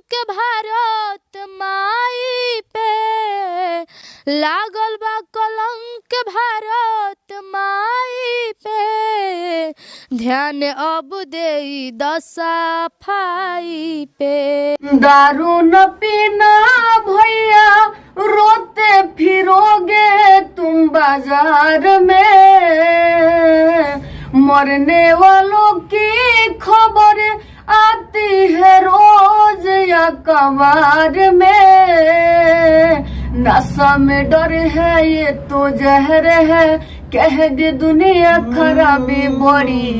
कलंक भारत माई पे, लागल बा कलंक भारत माई पे, ध्यान अब दे दसफाई पे। दारू न पीना भैया रोते फिरोगे तुम बाजार में, मरने वालों की खबर आती है रोज या कबार में। नशा में डर है ये तो जहर है, कह दे दुनिया खराबी बड़ी,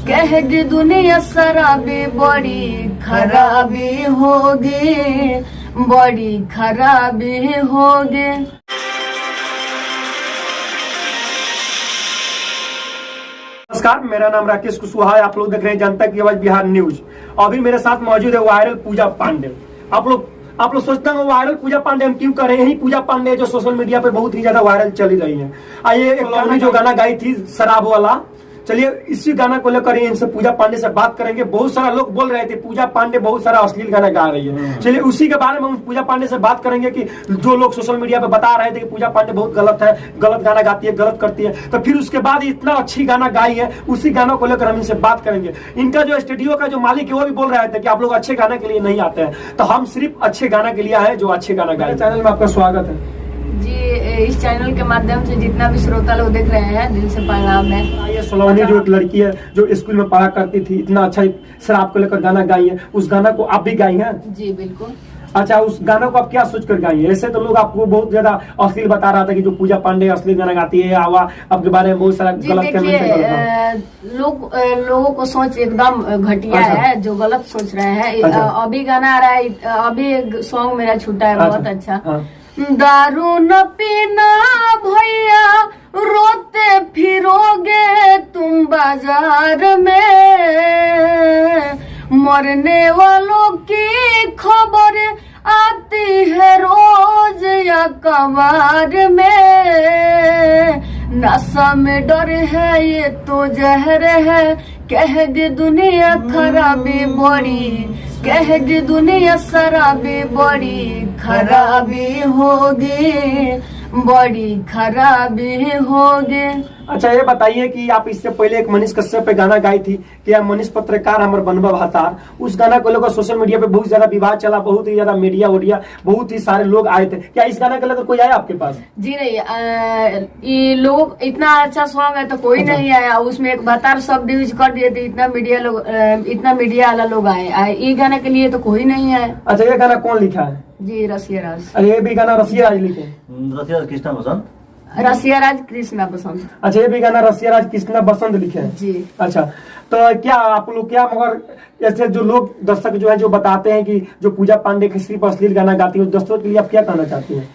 कह दे दुनिया शराबी बड़ी खराबी होगी, बड़ी खराबी होगी। नमस्कार, मेरा नाम राकेश कुशवाहा है। आप लोग देख रहे हैं जनता की आवाज बिहार न्यूज। अभी मेरे साथ मौजूद है वायरल पूजा पांडे। आप लोग सोचते हैं वायरल पूजा पांडे हम क्यों कर रहे हैं? यही पूजा पांडे जो सोशल मीडिया पे बहुत ही ज्यादा वायरल चली रही है। आइए, एक जो गाना गाई थी शराब वाला, चलिए इसी गाना को लेकर इनसे पूजा पांडे से बात करेंगे। बहुत सारा लोग बोल रहे थे पूजा पांडे बहुत सारा अश्लील गाना गा रही है। चलिए उसी के बारे में हम पूजा पांडे से बात करेंगे कि जो लोग सोशल मीडिया पे बता रहे थे कि पूजा पांडे बहुत गलत है, गलत गाना गाती है, गलत करती है, तो फिर उसके बाद इतना अच्छी गाना गाई है, उसी गाना को लेकर हम इनसे बात करेंगे। इनका जो स्टूडियो का जो मालिक है वो भी बोल रहे थे कि आप लोग अच्छे गाना के लिए नहीं आते हैं, तो हम सिर्फ अच्छे गाना के लिए आए जो अच्छे गाना गाए। चैनल में आपका स्वागत है जी। इस चैनल के माध्यम से जितना भी श्रोता लोग देख रहे हैं दिल से प्रणाम है। ये सलोनी जो एक लड़की है जो स्कूल में पढ़ा करती थी, इतना अच्छा शराब को लेकर गाना गाई है, उस गाना को आप भी गाई हैं? जी बिल्कुल। अच्छा, उस गाना को आप क्या सोचकर गाई है? ऐसे तो लोग आपको बहुत ज्यादा अश्लील बता रहा था कि जो पूजा पांडे अश्लील गाना गाती है, आवा आपके बारे में बहुत सारा गलत कमेंट। लोगों को सोच एकदम घटिया है जो गलत सोच रहे हैं। अभी गाना आ रहा है, अभी सॉन्ग मेरा छूटा है बहुत अच्छा। दारू न पीना भैया रोते फिरोगे तुम बाजार में, मरने वालों की खबर आती है रोज या कबार में। नशा में डर है ये तो जहर है, कह दे दुनिया खराबी बड़ी, कह दे दुनिया शराबी बड़ी खराबी होगी, बड़ी खराबी होगी। अच्छा, ये बताइए कि आप इससे पहले एक मनीष कश्यप पे गाना गाई थी कि मनीष पत्रकार हमर बनबा भातार, उस गाना को लेकर सोशल मीडिया पे बहुत ज्यादा विवाद चला, बहुत ही ज्यादा मीडिया वोडिया बहुत ही सारे लोग आए थे। क्या इस गाना को लेकर कोई आया आपके पास? जी नहीं, ये लोग इतना अच्छा सॉन्ग है तो कोई नहीं आया। उसमें एक भातार शब्द यूज कर दिए थे, इतना मीडिया वाला लोग आए। ये गाने के लिए तो कोई नहीं आया। अच्छा, ये गाना कौन लिखा है? जी रसिया राज। अरे ये भी गाना रसिया राज लिखे? रसिया कृष्णा बसंत। रसिया राज कृष्णा बसंत। अच्छा, ये भी गाना रसिया राज कृष्णा बसंत लिखे हैं? जी। अच्छा, तो क्या आप लोग क्या मगर ऐसे जो लोग दर्शक जो है जो बताते हैं कि जो पूजा पांडे की सिर्फ अश्लील गाना गाती है, उस दर्शकों के लिए आप क्या कहना चाहती हैं?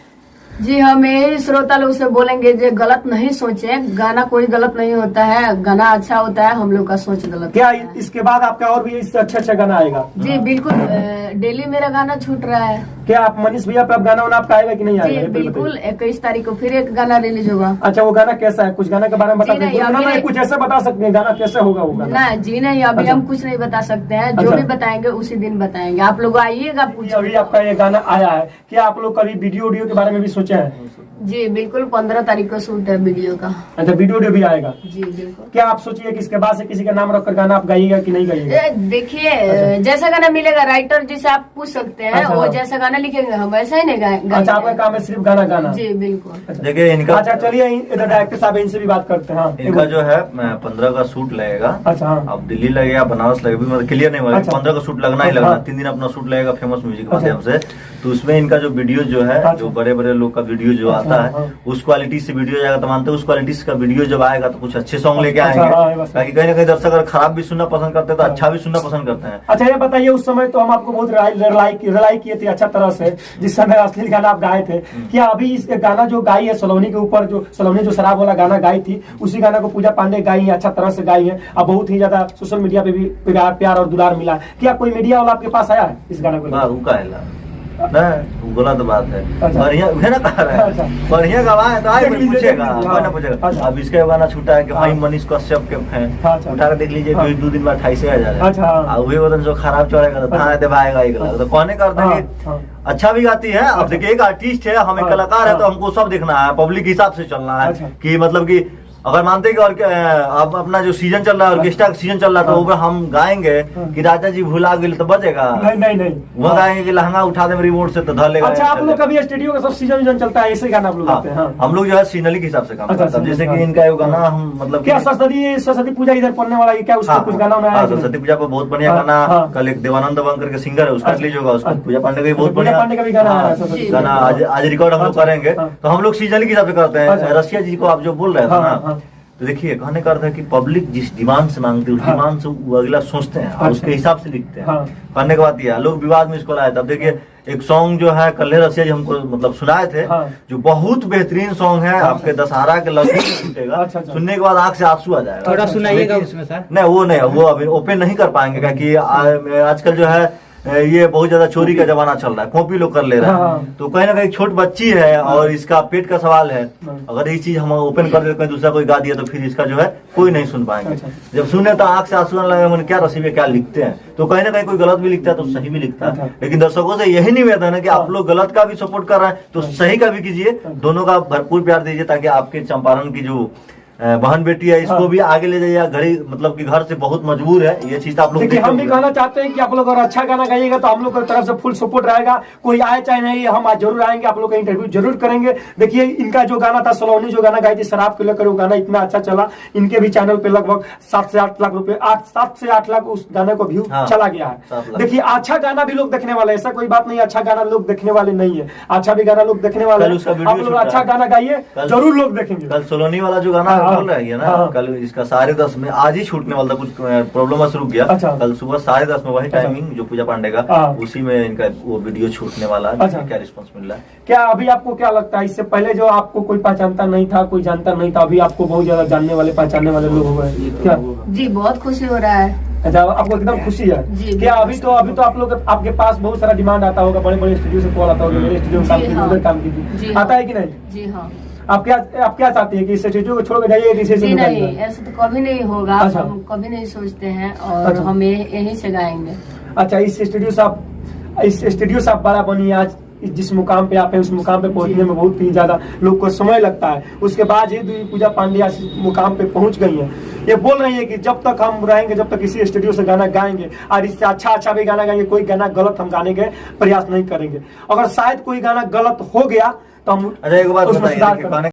जी, हम यही श्रोता लोग से बोलेंगे जो गलत नहीं सोचे। गाना कोई गलत नहीं होता है, गाना अच्छा होता है, हम लोग का सोच गलत। क्या इसके बाद आपका और भी इससे अच्छा गाना आएगा? जी बिल्कुल, डेली मेरा गाना छूट रहा है। क्या आप मनीष भैया पे गाना वाना आपका आएगा कि नहीं आएगा? जी बिल्कुल, 21 तारीख को फिर एक गाना रिलीज होगा। अच्छा, वो गाना कैसा है? कुछ गाना के बारे में बता सकते? कुछ ऐसा बता सकते हैं गाना कैसा होगा वो गाना? ना जी नहीं, अभी हम कुछ नहीं बता सकते हैं। जो भी बताएंगे उसी दिन बताएंगे। आप लोग आइएगा। अभी आपका ये गाना आया है, क्या आप लोग कभी वीडियो के बारे में भी सोचे हैं? जी बिल्कुल, 15 तारीख को शूट है वीडियो का। अच्छा, वीडियो भी आएगा? जी बिल्कुल। क्या आप सोचिए कि इसके बाद से किसी का नाम रखकर गाना आप गाइएगा कि नहीं गाइएगा? देखिए, जैसा गाना मिलेगा राइटर जिसे आप पूछ सकते हैं, वो जैसा गाना लिखेंगे हम वैसा ही नहीं गाएंगे। अच्छा, आपका काम है सिर्फ गाना गाना? जी बिल्कुल। देखिए इनका, अच्छा चलिए इधर डायरेक्टर साहब इनसे भी बात करते हैं। इनका जो है 15 का शूट लगेगा। अच्छा, अब दिल्ली लगेगा, बनारस लगेगा, मतलब क्लियर नहीं हुआ। 15 का शूट लगना ही लगना। 3 दिन अपना शूट लगेगा फेमस म्यूजिक के माध्यम से। तो उसमें इनका जो वीडियो जो है, जो बड़े बड़े लोग का वीडियो जो आता है, उस क्वालिटी से वीडियो जाएगा। तो मानते हैं उस क्वालिटी का वीडियो जब आएगा तो कुछ अच्छे सॉन्ग लेके आएंगे, ताकि कहीं ना कहीं दर्शक अगर खराब भी सुनना पसंद करते हैं तो अच्छा भी सुनना पसंद करते हैं। अच्छा, ये बताइए उस समय तो हम आपको बहुत रिलाई किए थे अच्छा तरह से, जिस समय अश्लील गाना आप गाए थे। क्या अभी इस गाना जो गाई है सलोनी के ऊपर, जो सलोनी जो शराब वाला गाना गाई थी, उसी गाना को पूजा पांडे गाई है, अच्छा तरह से गाई है, अब बहुत ही ज्यादा सोशल मीडिया पे भी प्यार और दुलार मिला। क्या कोई मीडिया वाला आपके पास आया है इस गाना को? नहीं गलत बात है। अच्छा। बढ़िया है ना कह रहा अच्छा। है, बढ़िया गवाह है तो आए कोई पूछेगा, कोई ना पूछेगा। अच्छा। अब इसका गाना छूटा है कि हाँ। भाई मनीष कश्यप के फैन, अच्छा। उठा के देख लीजिए हाँ। 2 दिन में 28,000 है। अच्छा। और वही बदन जो खराब चढ़ेगा तो थाने दे भाएगा एक लाख, तो कौन करते हैं कि हाँ। अच्छा भी गाती है। अब देखिए एक आर्टिस्ट है, हम एक हाँ। कलाकार है, तो हाँ। हमको सब देखना है, पब्लिक के हिसाब से चलना है। अच्छा। कि मतलब कि अगर मानते हैं कि और अब अपना जो सीजन चल रहा है, ऑर्केस्ट्रा का सीजन चल रहा है, तो हाँ। वो हम गाएंगे हाँ। कि राजा जी भुला गए तो बजेगा। नहीं वो गाएंगे कि लहंगा उठा दे रिमोट से तो धर लेगा। अच्छा, आप लोग कभी स्टूडियो का सब सीजन चलता है, ऐसे गाना आप लोग गाते हैं? हाँ। हम लोग जो है सीनरी के हिसाब से काम अच्छा, करते हैं। जैसे सीनरी, कि हाँ। इनका एक गाना हम मतलब क्या सरस्वती पूजा इधर पड़ने वाला है क्या, उसका कुछ गाना उन्होंने आया? सरस्वती पूजा पर बहुत बढ़िया हाँ, गाना, हाँ। कल एक देवानंद बंकर के सिंगर है उसका अच्छा। रिलीज होगा, उसका अच्छा। पूजा पांडे का भी बहुत पूजा बढ़िया पांडे का भी गाना हाँ, आया है, सरस्वती गाना आज रिकॉर्ड हम लोग अच्छा। करेंगे। हाँ। तो हम लोग सीजन के हिसाब से करते हैं। अच्छा। रसिया जी को आप जो बोल रहे थे हाँ, ना, हाँ। तो देखिए कहने का अर्थ है कि पब्लिक जिस डिमांड से मांगती है उस हाँ। डिमांड से वो अगला सोचते हैं और अच्छा। उसके हिसाब से लिखते हैं। हाँ। कहने की बात यह है, लोग विवाद में इसको लाए थे। अब देखिए एक सॉन्ग जो है कल्ले रसिया जी हमको मतलब सुनाए थे, हाँ। जो बहुत बेहतरीन सॉन्ग है, आपके दशहरा के लगभग छूटेगा। अच्छा। सुनने के बाद आंख से आंसू आ जाएगा। थोड़ा सुनाइएगा लेकिन- उसमें सर। नहीं वो नहीं, वो अभी ओपन नहीं कर पाएंगे क्योंकि आजकल जो है ये बहुत ज्यादा चोरी का जमाना चल रहा है, कॉपी लोग कर ले रहे हाँ। हैं। तो कहीं ना कहीं छोट बच्ची है और इसका पेट का सवाल है, हाँ। अगर ये चीज हम ओपन कर देते कहीं दूसरा कोई गा दिया तो फिर इसका जो है कोई नहीं सुन पाएंगे। अच्छा। जब सुने तो आंख से आंसू आने लगे, मैंने क्या रसीबे क्या लिखते हैं। तो कहीं ना कहीं कोई गलत भी लिखता है तो सही भी लिखता अच्छा। है। लेकिन दर्शकों से यही निवेदन है कि आप लोग गलत का भी सपोर्ट कर रहे हैं तो सही का भी कीजिए, दोनों का भरपूर प्यार दीजिए, ताकि आपके चंपारण की जो बहन बेटी है इसको हाँ। भी आगे ले जाइए। घड़ी मतलब कि घर से बहुत मजबूर है, ये चीज आप लोग देखिए हम भी देखिए। कहना चाहते हैं कि आप लोग अगर अच्छा गाना गाइएगा तो हम लोग की तरफ से फुल सपोर्ट रहेगा। कोई आए चाहे नहीं, हम आज जरूर आएंगे, आप लोग का इंटरव्यू जरूर करेंगे। देखिए इनका जो गाना था सलोनी, जो गाना गाई थी शराब को लेकर, वो गाना इतना अच्छा चला, इनके भी चैनल पे लगभग 7 से 8 लाख रुपए 7 से 8 लाख उस गाने को व्यू हाँ, चला गया 7 है। लाख। देखिए अच्छा गाना भी लोग देखने वाले, ऐसा कोई बात नहीं अच्छा गाना लोग देखने वाले नहीं है, अच्छा भी गाना लोग देखने वाले कल उसका हैं। वीडियो आप लोग छूटा अच्छा है। गाना गाइए, कल- जरूर लोग देखेंगे। कल सोलोनी वाला जो गाना हाँ, बोल रही है ना, हाँ। कल इसका 10:30 में आज ही छूटने वाला था, कुछ प्रॉब्लम से रुक गया। अच्छा। कल सुबह 10:30 में वही अच्छा। टाइमिंग जो पूजा पांडे का, हाँ। उसी में इनका वो वीडियो छूटने वाला है। अच्छा। क्या रिस्पॉन्स मिल रहा है? क्या अभी आपको क्या लगता है, इससे पहले जो आपको कोई पहचानता नहीं था, कोई जानता नहीं था, अभी आपको बहुत ज्यादा जानने वाले पहचानने वाले लोग हो गए क्या? जी बहुत खुशी हो रहा है। अच्छा, आपको एकदम खुशी है जी, क्या? अभी तो आप लोग आपके पास बहुत सारा डिमांड आता होगा, बड़े बड़े स्टूडियो से कॉल आता होगा, मेरे स्टूडियो में काम जी, कीजिए, हाँ। उधर काम जी, कीजिए, हाँ। आता है कि नहीं? जी हाँ। आप क्या चाहती है कि इस स्टूडियो को छोड़ के जाइए, इसे जी से नहीं, ऐसा तो कभी नहीं होगा। अच्छा। हम कभी नहीं सोचते हैं और अच्छा। हम यहीं से गाएंगे। अच्छा, इस स्टूडियो से आप बड़ा बनी, आज जिस मुकाम पे आप हैं उस मुकाम पे पहुंचने में बहुत ही ज्यादा लोग को समय लगता है, उसके बाद ही पूजा पांड्या इस मुकाम पे पहुंच गई हैं। ये बोल रही है कि जब तक हम रहेंगे, जब तक इसी स्टूडियो से गाना गाएंगे और इससे अच्छा भी गाना गाएंगे, कोई गाना गलत हम गाने के प्रयास नहीं करेंगे। अगर शायद कोई गाना गलत हो गया तो हम अच्छा एक बात उसमें बताइए, सुधार देखिए, करें।